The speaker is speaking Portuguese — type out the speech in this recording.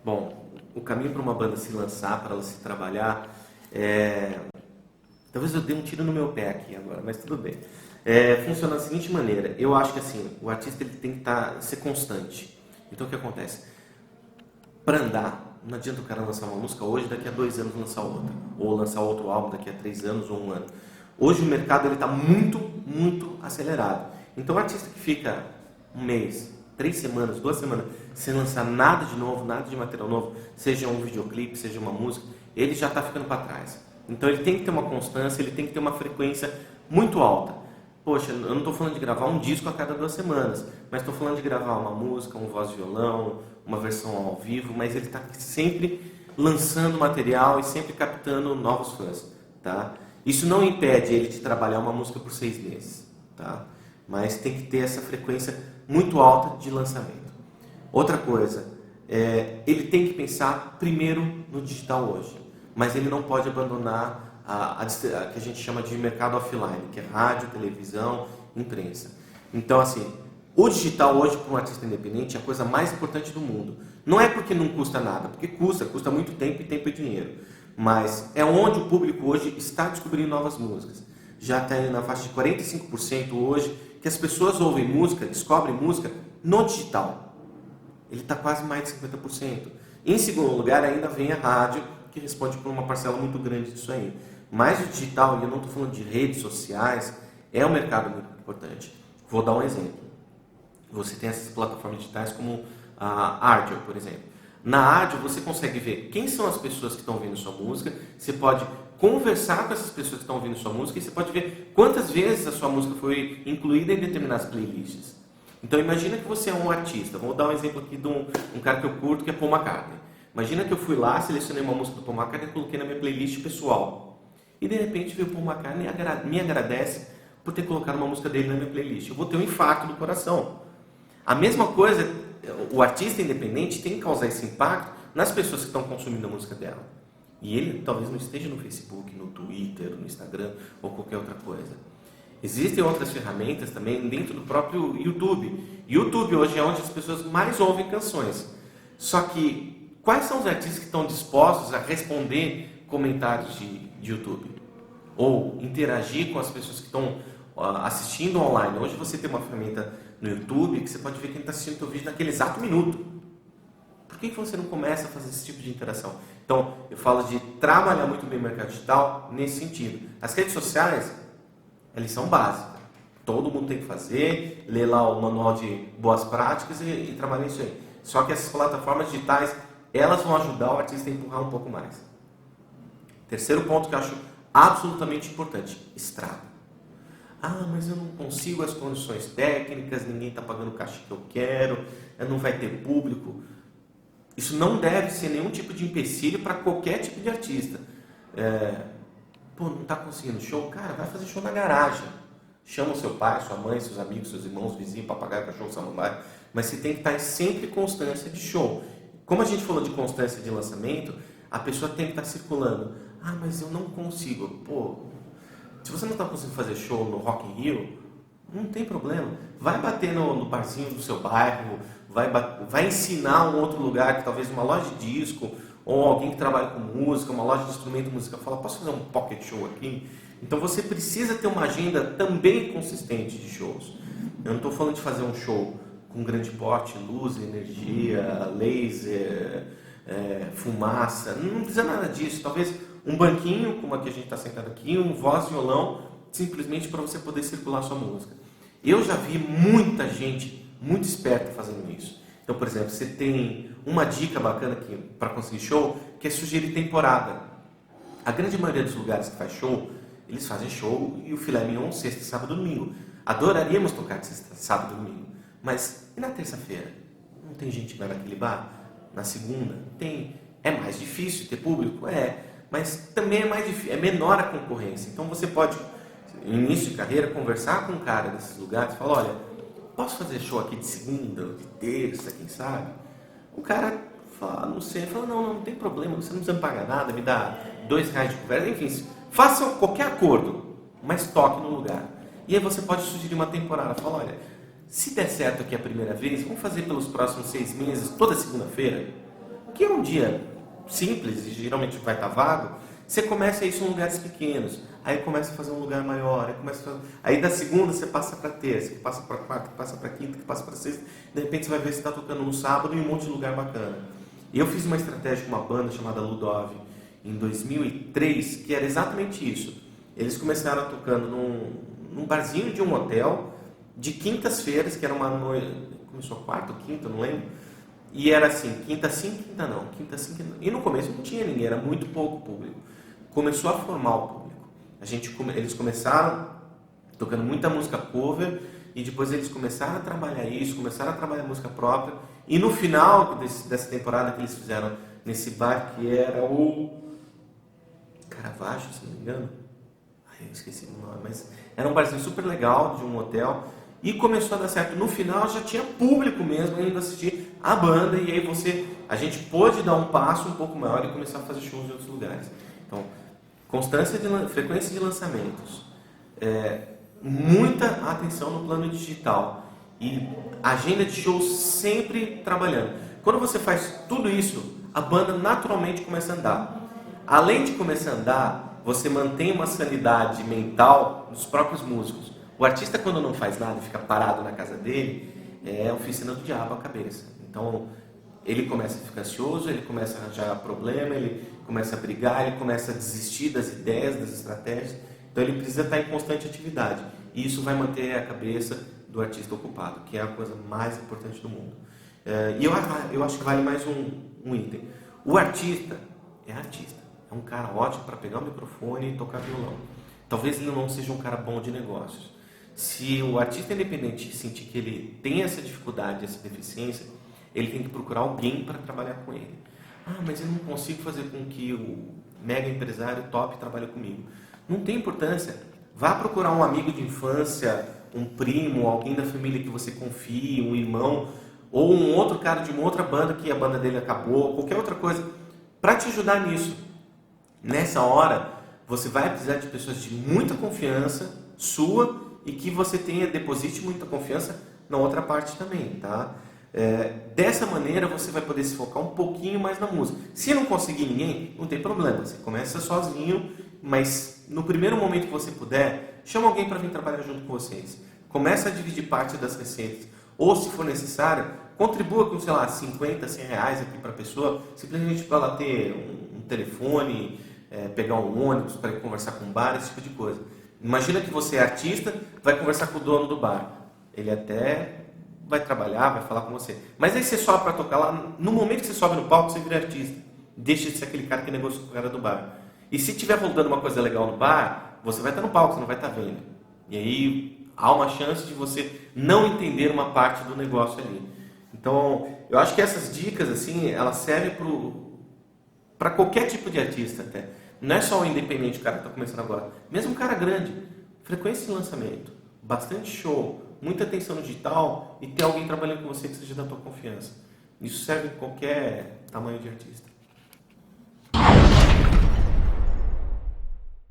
Bom, o caminho para uma banda se lançar, para ela se trabalhar, talvez eu dê um tiro no meu pé aqui agora, mas tudo bem. Funciona da seguinte maneira, eu acho que assim, o artista ele tem que ser constante. Então o que acontece? Para andar, não adianta o cara lançar uma música hoje, daqui a 2 anos lançar outra. Ou lançar outro álbum daqui a 3 anos ou 1 ano. Hoje o mercado está muito, muito acelerado. Então o artista que fica 1 mês, 3 semanas, 2 semanas, sem lançar nada de novo, nada de material novo, seja um videoclipe, seja uma música, ele já está ficando para trás. Então ele tem que ter uma constância, ele tem que ter uma frequência muito alta. Poxa, eu não estou falando de gravar um disco a cada 2 semanas, mas estou falando de gravar uma música, um voz e violão, uma versão ao vivo, mas ele está sempre lançando material e sempre captando novos fãs, tá? Isso não impede ele de trabalhar uma música por 6 meses, tá? Mas tem que ter essa frequência muito alta de lançamento. Outra coisa, ele tem que pensar primeiro no digital hoje, mas ele não pode abandonar a que a gente chama de mercado offline, que é rádio, televisão, imprensa. Então, assim, o digital hoje para um artista independente é a coisa mais importante do mundo. Não é porque não custa nada, porque custa muito tempo e tempo é dinheiro. Mas é onde o público hoje está descobrindo novas músicas. Já está na faixa de 45% hoje que as pessoas ouvem música, descobrem música no digital. Ele está quase mais de 50%. Em segundo lugar, ainda vem a rádio, que responde por uma parcela muito grande disso aí. Mas o digital, e eu não estou falando de redes sociais, é um mercado muito importante. Vou dar um exemplo. Você tem essas plataformas digitais como a Ardio, por exemplo. Na Ardio você consegue ver quem são as pessoas que estão ouvindo sua música, você pode conversar com essas pessoas que estão ouvindo sua música e você pode ver quantas vezes a sua música foi incluída em determinadas playlists. Então imagina que você é um artista. Vou dar um exemplo aqui de um cara que eu curto, que é Paul McCartney. Imagina que eu fui lá, selecionei uma música do Paul McCartney e coloquei na minha playlist pessoal. E de repente veio o Paul McCartney e me agradece por ter colocado uma música dele na minha playlist. Eu vou ter um infarto do coração. A mesma coisa, o artista independente tem que causar esse impacto nas pessoas que estão consumindo a música dela. E ele talvez não esteja no Facebook, no Twitter, no Instagram ou qualquer outra coisa. Existem outras ferramentas também dentro do próprio YouTube. YouTube hoje é onde as pessoas mais ouvem canções. Só que quais são os artistas que estão dispostos a responder comentários de YouTube? Ou interagir com as pessoas que estão assistindo online. Hoje você tem uma ferramenta no YouTube que você pode ver quem está assistindo o seu vídeo naquele exato minuto. Por que você não começa a fazer esse tipo de interação? Então, eu falo de trabalhar muito bem o mercado digital nesse sentido. As redes sociais, elas são básicas. Todo mundo tem que fazer, ler lá o manual de boas práticas e trabalhar isso aí. Só que essas plataformas digitais, elas vão ajudar o artista a empurrar um pouco mais. Terceiro ponto que eu acho absolutamente importante, estrada. Ah, mas eu não consigo as condições técnicas, ninguém está pagando o cachê que eu quero, não vai ter público. Isso não deve ser nenhum tipo de empecilho para qualquer tipo de artista. Não está conseguindo show? Cara, vai fazer show na garagem. Chama o seu pai, sua mãe, seus amigos, seus irmãos, vizinhos, papagaio, cachorro, samambaia. Mas você tem que estar sempre em constância de show. Como a gente falou de constância de lançamento, a pessoa tem que estar circulando. Ah, mas eu não consigo. Se você não está conseguindo fazer show no Rock in Rio, não tem problema. Vai bater no barzinho do seu bairro, vai ensinar um outro lugar, que talvez uma loja de disco, ou alguém que trabalha com música, uma loja de instrumento musical, fala, posso fazer um pocket show aqui? Então você precisa ter uma agenda também consistente de shows. Eu não estou falando de fazer um show com grande porte, luz, energia, laser, fumaça, não precisa nada disso. Talvez um banquinho, como aqui a gente está sentado aqui, um voz e violão, simplesmente para você poder circular sua música. Eu já vi muita gente muito esperta fazendo isso. Então, por exemplo, você tem uma dica bacana aqui para conseguir show, que é sugerir temporada. A grande maioria dos lugares que faz show, eles fazem show e o filé mignon sexta, sábado e domingo. Adoraríamos tocar de sexta, sábado e domingo. Mas e na terça-feira? Não tem gente que vai naquele bar? Na segunda? Tem. É mais difícil ter público? Mas também é menor a concorrência. Então você pode, no início de carreira, conversar com um cara desses lugares e falar, olha, posso fazer show aqui de segunda, de terça, quem sabe? O cara fala, não sei, fala, não tem problema, você não precisa me pagar nada, me dá R$2 de conversa, enfim, faça qualquer acordo, mas toque no lugar. E aí você pode sugerir uma temporada, fala, olha, se der certo aqui a primeira vez, vamos fazer pelos próximos 6 meses, toda segunda-feira? que é um dia simples e geralmente vai estar vago, você começa isso em lugares pequenos, aí começa a fazer um lugar maior, aí da segunda você passa para terça, que passa para quarta, que passa para quinta, que passa para sexta, de repente você vai ver se está tocando no sábado em um monte de lugar bacana. E eu fiz uma estratégia com uma banda chamada Ludov em 2003, que era exatamente isso. Eles começaram tocando num barzinho de um hotel, de quintas-feiras, que era uma noite, começou quarta ou quinta, não lembro, e era assim, quinta sim, quinta não, quinta sim, quinta não. E no começo não tinha ninguém, era muito pouco público. Começou a formar o público. Eles começaram tocando muita música cover, e depois eles começaram a trabalhar isso, começaram a trabalhar música própria, e no final dessa temporada que eles fizeram nesse bar, que era o Caravaggio, se não me engano, eu esqueci o nome, mas era um barzinho super legal, de um hotel, e começou a dar certo. No final já tinha público mesmo indo assistir a banda, e aí a gente pôde dar um passo um pouco maior e começar a fazer shows em outros lugares. Então, frequência de lançamentos, muita atenção no plano digital e agenda de shows sempre trabalhando. Quando você faz tudo isso, a banda naturalmente começa a andar. Além de começar a andar, você mantém uma sanidade mental dos próprios músicos. O artista, quando não faz nada e fica parado na casa dele, é a oficina do diabo a cabeça. Então, ele começa a ficar ansioso, ele começa a arranjar problema, ele começa a brigar, ele começa a desistir das ideias, das estratégias. Então, ele precisa estar em constante atividade. E isso vai manter a cabeça do artista ocupado, que é a coisa mais importante do mundo. E eu acho que vale mais um item. O artista é artista. É um cara ótimo para pegar o microfone e tocar violão. Talvez ele não seja um cara bom de negócios. Se o artista independente sentir que ele tem essa dificuldade, essa deficiência, ele tem que procurar alguém para trabalhar com ele. Ah, mas eu não consigo fazer com que o mega empresário top trabalhe comigo. Não tem importância. Vá procurar um amigo de infância, um primo, alguém da família que você confie, um irmão, ou um outro cara de uma outra banda que a banda dele acabou, qualquer outra coisa, para te ajudar nisso. Nessa hora, você vai precisar de pessoas de muita confiança sua e que você deposite muita confiança na outra parte também, tá? Dessa maneira, você vai poder se focar um pouquinho mais na música. Se não conseguir ninguém, não tem problema. Você começa sozinho, mas no primeiro momento que você puder, chama alguém para vir trabalhar junto com vocês. Começa a dividir parte das receitas. Ou, se for necessário, contribua com, sei lá, 50, 100 reais aqui para a pessoa, simplesmente para ela ter um telefone, pegar um ônibus para ir conversar com um bar, esse tipo de coisa. Imagina que você é artista, vai conversar com o dono do bar. Ele até vai trabalhar, vai falar com você. Mas aí você sobe para tocar lá, no momento que você sobe no palco, você vira artista. Deixa de ser aquele cara que negocia com o cara do bar. E se estiver rolando uma coisa legal no bar, você vai estar no palco, você não vai estar vendo. E aí há uma chance de você não entender uma parte do negócio ali. Então, eu acho que essas dicas, assim, elas servem para qualquer tipo de artista até. Não é só o independente, o cara que está começando agora. Mesmo um cara grande, frequência de lançamento, bastante show, muita atenção no digital e ter alguém trabalhando com você que seja da tua confiança. Isso serve em qualquer tamanho de artista.